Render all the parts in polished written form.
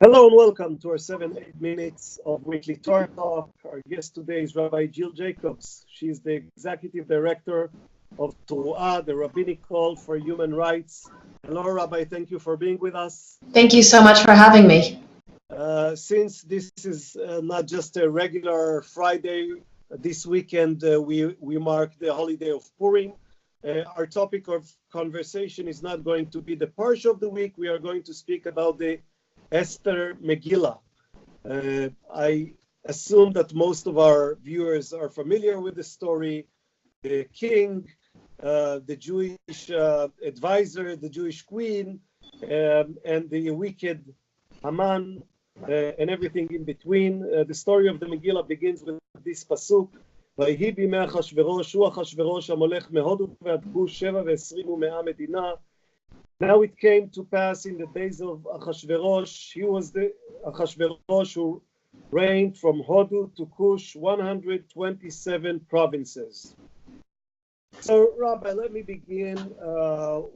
Hello and welcome to our 7-8 minutes of weekly Torah talk. Our guest today is Rabbi Jill Jacobs. She's the executive director of Torah, the rabbinic call for human rights. Hello, Rabbi. Thank you for being with us. Thank you so much for having me. Since this is not just a regular Friday, this weekend we mark the holiday of Purim. Our topic of conversation is not going to be the parsha of the week. We are going to speak about the Esther Megillah. I assume that most of our viewers are familiar with the story. The king, the Jewish advisor, the Jewish queen, and the wicked Haman, and everything in between. The story of the Megillah begins with this pasuk. ויהי בימי אחשוורוש, הוא אחשוורוש המולך מהודו ועד כוש 27 ומאה מדינה. Now it came to pass in the days of Achashverosh, he was the Achashverosh who reigned from Hodu to Kush, 127 provinces. So, Rabbi, let me begin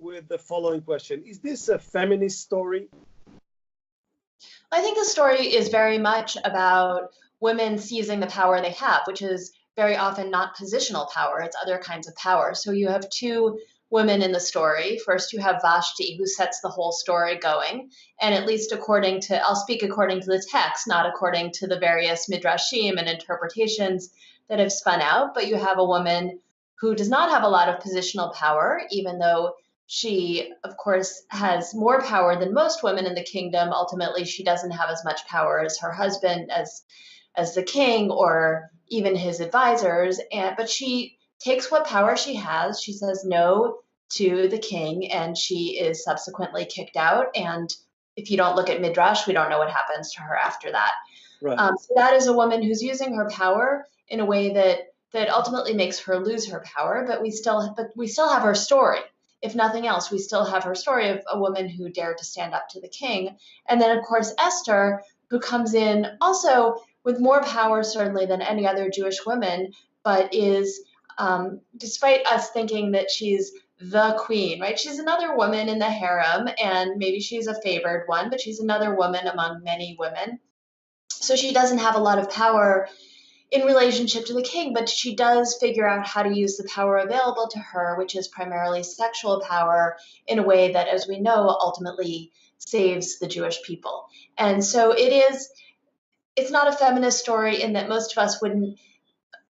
with the following question. Is this a feminist story? I think the story is very much about women seizing the power they have, which is very often not positional power, it's other kinds of power. So you have two women in the story. First, you have Vashti, who sets the whole story going. And at least according to, I'll speak according to the text, not according to the various midrashim and interpretations that have spun out. But you have a woman who does not have a lot of positional power, even though she, of course, has more power than most women in the kingdom. Ultimately, she doesn't have as much power as her husband, as the king, or even his advisors. But she takes what power she has. She says no to the king, and she is subsequently kicked out. And if you don't look at Midrash, we don't know what happens to her after that. Right. So that is a woman who's using her power in a way that ultimately makes her lose her power. But we still have her story. If nothing else, we still have her story of a woman who dared to stand up to the king. And then, of course, Esther, who comes in also with more power certainly than any other Jewish woman, but is, despite us thinking that she's the queen, right? She's another woman in the harem, and maybe she's a favored one, but she's another woman among many women. So she doesn't have a lot of power in relationship to the king, but she does figure out how to use the power available to her, which is primarily sexual power, in a way that, as we know, ultimately saves the Jewish people. And so it's not a feminist story in that most of us wouldn't,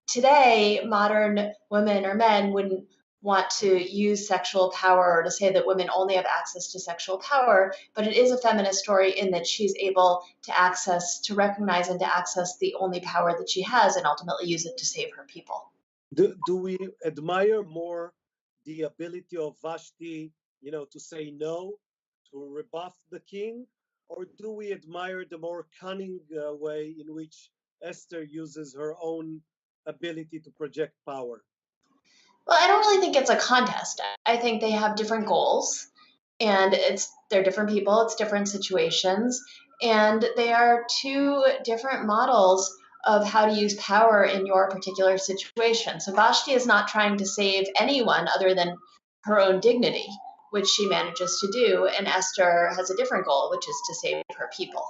today, modern women or men wouldn't want to use sexual power or to say that women only have access to sexual power, but it is a feminist story in that she's able to recognize and to access the only power that she has and ultimately use it to save her people. Do we admire more the ability of Vashti, to say no, to rebuff the king? Or do we admire the more cunning way in which Esther uses her own ability to project power? Well, I don't really think it's a contest. I think they have different goals, and they're different people, it's different situations, and they are two different models of how to use power in your particular situation. So Vashti is not trying to save anyone other than her own dignity, which she manages to do, and Esther has a different goal, which is to save her people.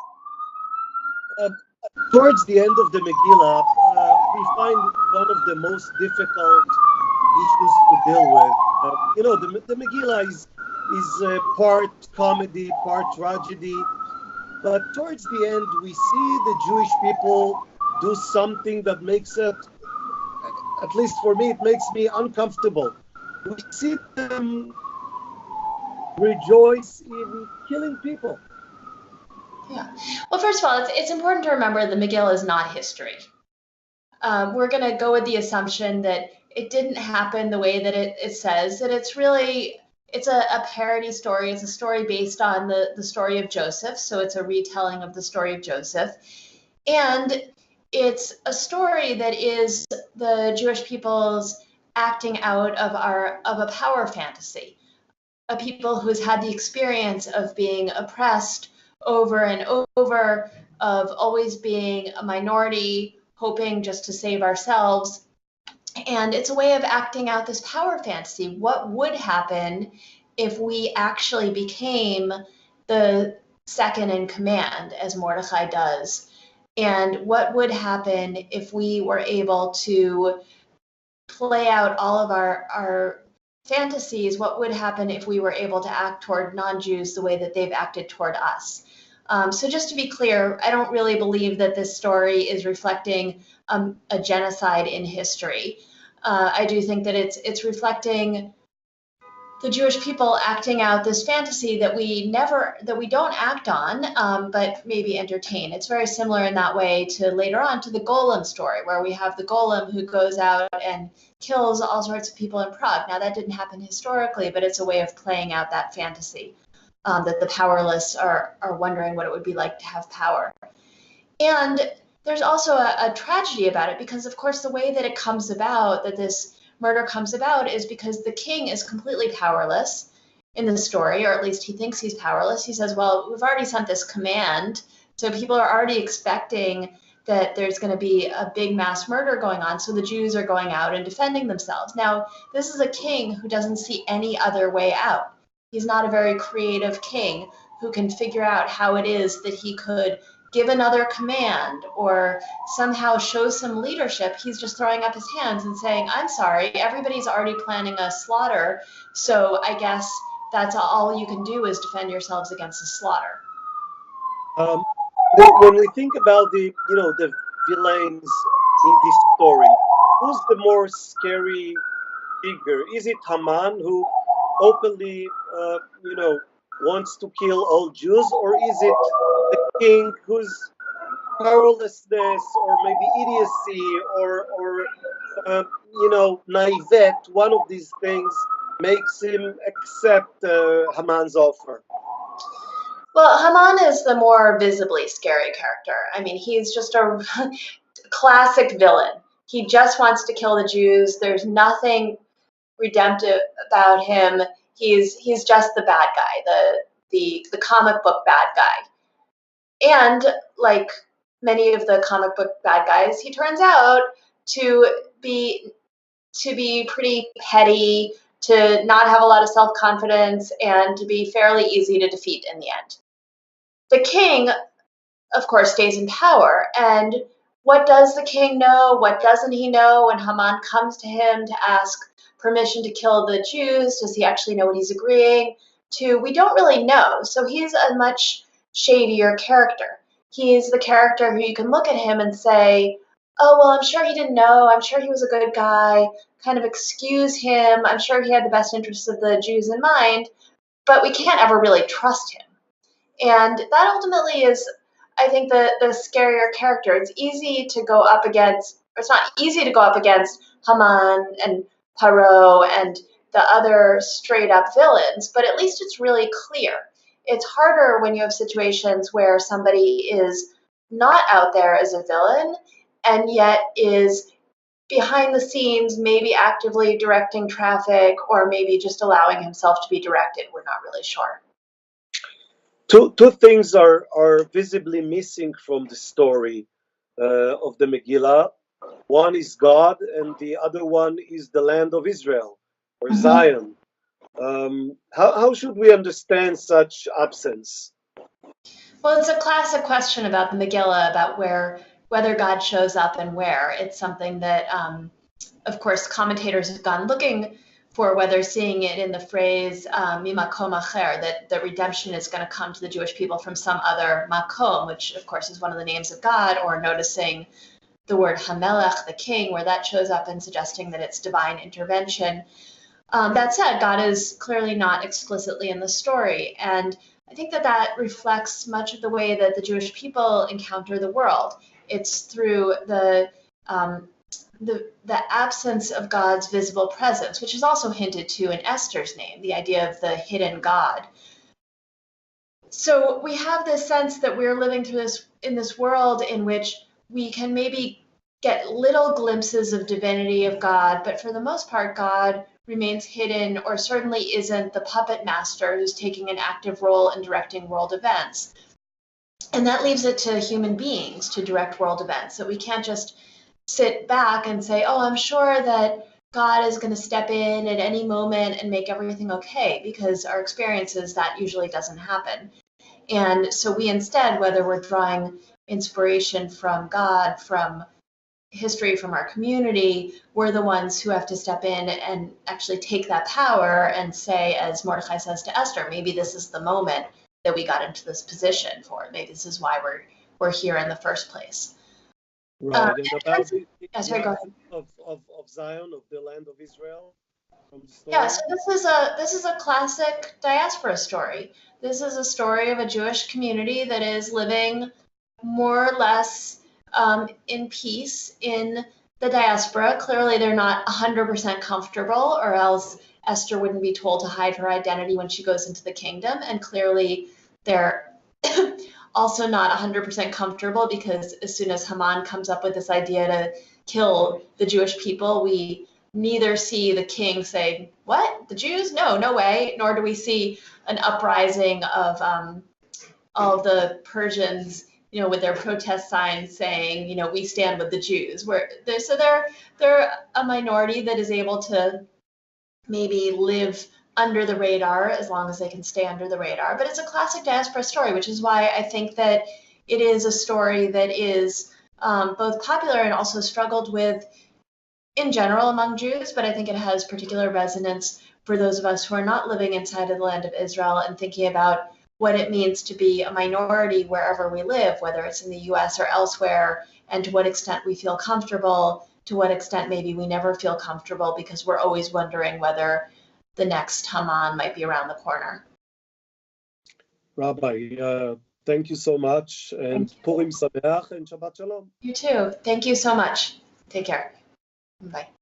Towards the end of the Megillah, we find one of the most difficult issues to deal with. The Megillah is part comedy, part tragedy, but towards the end, we see the Jewish people do something that makes it, at least for me, it makes me uncomfortable. We see them rejoice in killing people. Yeah. Well, first of all, it's important to remember the Megillah is not history. We're going to go with the assumption that it didn't happen the way that it says, that it's a parody story. It's a story based on the story of Joseph. So it's a retelling of the story of Joseph. And it's a story that is the Jewish people's acting out of a power fantasy, a people who's had the experience of being oppressed over and over, of always being a minority, hoping just to save ourselves. And it's a way of acting out this power fantasy. What would happen if we actually became the second in command as Mordecai does. And what would happen if we were able to play out all of our fantasies? What would happen if we were able to act toward non-Jews the way that they've acted toward us? So just to be clear, I don't really believe that this story is reflecting a genocide in history. I do think that it's reflecting the Jewish people acting out this fantasy that we don't act on, but maybe entertain. It's very similar in that way to later on to the Golem story, where we have the Golem who goes out and kills all sorts of people in Prague. Now that didn't happen historically, but it's a way of playing out that fantasy, that the powerless are wondering what it would be like to have power. And there's also a tragedy about it, because of course the way that it comes about, that this murder comes about, is because the king is completely powerless in the story, or at least he thinks he's powerless. He says, well, we've already sent this command, so people are already expecting that there's going to be a big mass murder going on, so the Jews are going out and defending themselves. Now, this is a king who doesn't see any other way out. He's not a very creative king who can figure out how it is that he could give another command or somehow show some leadership. He's just throwing up his hands and saying, I'm sorry, everybody's already planning a slaughter, so I guess that's all you can do is defend yourselves against the slaughter. When we think about the villains in this story, who's the more scary figure? Is it Haman, who openly wants to kill all Jews, or is it the king whose powerlessness or maybe idiocy or naivete, one of these things makes him accept Haman's offer? Well, Haman is the more visibly scary character. I mean, he's just a classic villain. He just wants to kill the Jews. There's nothing redemptive about him. He's just the bad guy, the comic book bad guy. And like many of the comic book bad guys, he turns out to be pretty petty, to not have a lot of self-confidence, and to be fairly easy to defeat in the end. The king, of course, stays in power, and what does the king know? What doesn't he know? When Haman comes to him to ask permission to kill the Jews, does he actually know what he's agreeing to? We don't really know. So he's a much shadier character. He's the character who you can look at him and say, oh, well, I'm sure he didn't know. I'm sure he was a good guy. Kind of excuse him. I'm sure he had the best interests of the Jews in mind, but we can't ever really trust him. And that ultimately is, I think, the scarier character. It's not easy to go up against Haman and Paro and the other straight up villains, but at least it's really clear. It's harder when you have situations where somebody is not out there as a villain and yet is behind the scenes, maybe actively directing traffic or maybe just allowing himself to be directed. We're not really sure. Two things are visibly missing from the story of the Megillah. One is God, and the other one is the land of Israel, or Zion. How should we understand such absence? Well, it's a classic question about the Megillah, about whether God shows up and where. It's something that, of course, commentators have gone looking for, whether seeing it in the phrase mimakom acher, that redemption is going to come to the Jewish people from some other makom, which of course is one of the names of God, or noticing the word hamelech, the king, where that shows up and suggesting that it's divine intervention. That said, God is clearly not explicitly in the story, and I think that reflects much of the way that the Jewish people encounter the world. It's through the absence of God's visible presence, which is also hinted to in Esther's name, the idea of the hidden God. So we have this sense that we're living through in this world in which we can maybe get little glimpses of divinity of God, but for the most part, God remains hidden, or certainly isn't the puppet master who's taking an active role in directing world events. And that leaves it to human beings to direct world events, that we can't just sit back and say, oh, I'm sure that God is going to step in at any moment and make everything okay, because our experience is that usually doesn't happen. And so we instead, whether we're drawing inspiration from God, from history, from our community, we're the ones who have to step in and actually take that power and say, as Mordechai says to Esther, maybe this is the moment that we got into this position for. Maybe this is why we're here in the first place. Right, and about the sorry, go ahead. of Zion, of the land of Israel, from the story. Yeah, so this is a classic diaspora story. This is a story of a Jewish community that is living more or less in peace in the diaspora. Clearly, they're not 100% comfortable, or else Esther wouldn't be told to hide her identity when she goes into the kingdom. And clearly, they're also not 100% comfortable, because as soon as Haman comes up with this idea to kill the Jewish people, we neither see the king say, "What? The Jews? No, no way," nor do we see an uprising of all of the Persians, with their protest signs saying, "We stand with the Jews." They're a minority that is able to maybe live under the radar as long as they can stay under the radar. But it's a classic diaspora story, which is why I think that it is a story that is both popular and also struggled with in general among Jews, but I think it has particular resonance for those of us who are not living inside of the land of Israel and thinking about what it means to be a minority wherever we live, whether it's in the US or elsewhere, and to what extent we feel comfortable, to what extent maybe we never feel comfortable because we're always wondering whether the next Haman might be around the corner. Rabbi, thank you so much, and Purim Sameach and Shabbat Shalom. You too. Thank you so much. Take care. Bye.